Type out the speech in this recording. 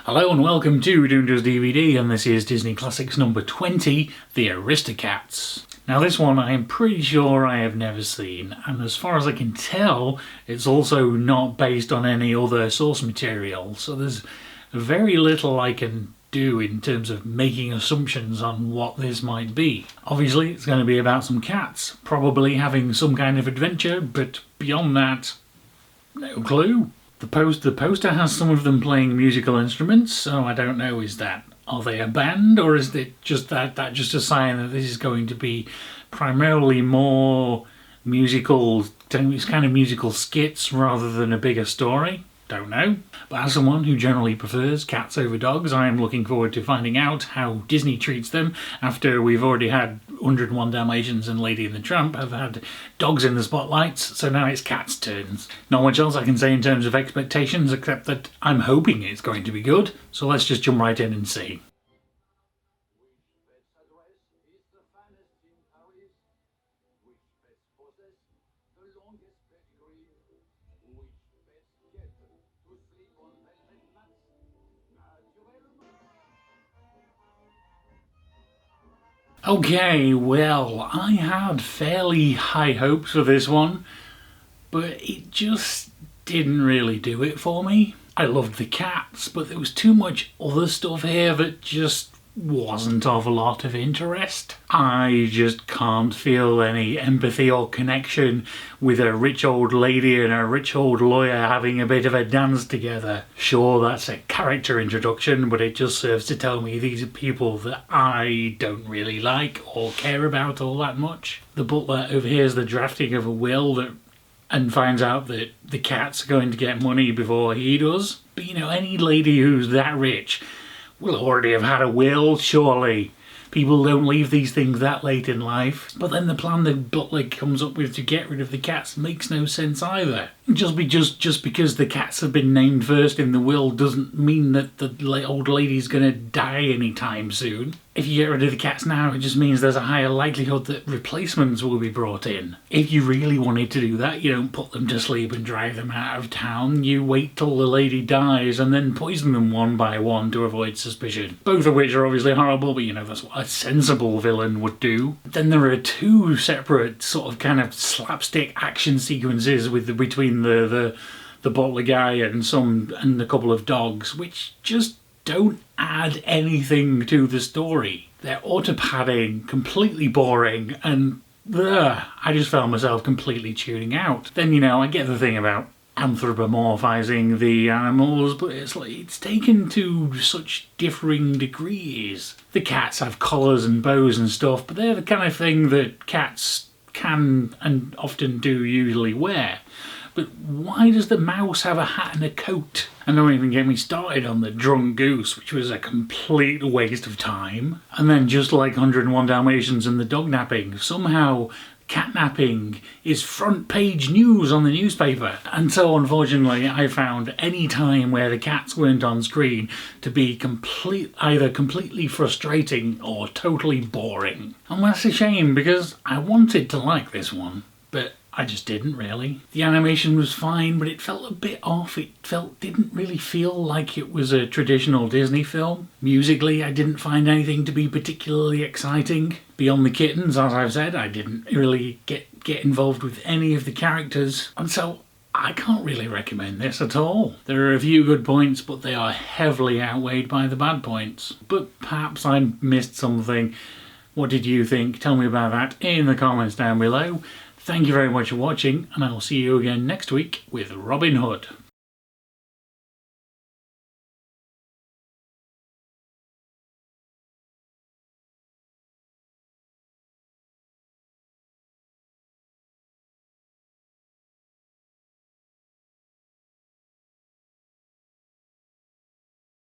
Hello and welcome to Doing Just DVD, and this is Disney Classics number 20, The Aristocats. Now this one I am pretty sure I have never seen, and as far as I can tell, it's also not based on any other source material, so there's very little I can do in terms of making assumptions on what this might be. Obviously it's going to be about some cats, probably having some kind of adventure, but beyond that, no clue. The poster has some of them playing musical instruments, so I don't know, are they a band, or is it just that just a sign that this is going to be primarily more musical, it's kind of musical skits rather than a bigger story? Don't know. But as someone who generally prefers cats over dogs, I am looking forward to finding out how Disney treats them after we've already had 101 Dalmatians and Lady and the Tramp have had dogs in the spotlights, so now it's cats' turns. Not much else I can say in terms of expectations except that I'm hoping it's going to be good, so let's just jump right in and see. Okay, well, I had fairly high hopes for this one, but it just didn't really do it for me. I loved the cats, but there was too much other stuff here that just wasn't of a lot of interest. I just can't feel any empathy or connection with a rich old lady and a rich old lawyer having a bit of a dance together. Sure, that's a character introduction, but it just serves to tell me these are people that I don't really like or care about all that much. The butler overhears the drafting of a will and finds out that the cat's are going to get money before he does. But you know, any lady who's that rich will already have had a will, surely. People don't leave these things that late in life. But then the plan the butler comes up with to get rid of the cats makes no sense either. Just because the cats have been named first in the will doesn't mean that the old lady's gonna die anytime soon. If you get rid of the cats now, it just means there's a higher likelihood that replacements will be brought in. If you really wanted to do that, you don't put them to sleep and drive them out of town. You wait till the lady dies and then poison them one by one to avoid suspicion. Both of which are obviously horrible, but you know, that's what a sensible villain would do. Then there are two separate sort of kind of slapstick action sequences between the butler guy and a couple of dogs, which just don't add anything to the story. They're auto-padding, completely boring, and I just found myself completely tuning out. Then, you know, I get the thing about anthropomorphizing the animals, but it's taken to such differing degrees. The cats have collars and bows and stuff, but they're the kind of thing that cats can and often do usually wear. But why does the mouse have a hat and a coat? And don't even get me started on the drunk goose, which was a complete waste of time. And then just like 101 Dalmatians and the dog napping, somehow catnapping is front page news on the newspaper. And so unfortunately I found any time where the cats weren't on screen to be either completely frustrating or totally boring. And that's a shame because I wanted to like this one, but I just didn't really. The animation was fine, but it felt a bit off. It didn't really feel like it was a traditional Disney film. Musically, I didn't find anything to be particularly exciting. Beyond the kittens, as I've said, I didn't really get involved with any of the characters. And so I can't really recommend this at all. There are a few good points, but they are heavily outweighed by the bad points. But perhaps I missed something. What did you think? Tell me about that in the comments down below. Thank you very much for watching, and I will see you again next week with Robin Hood.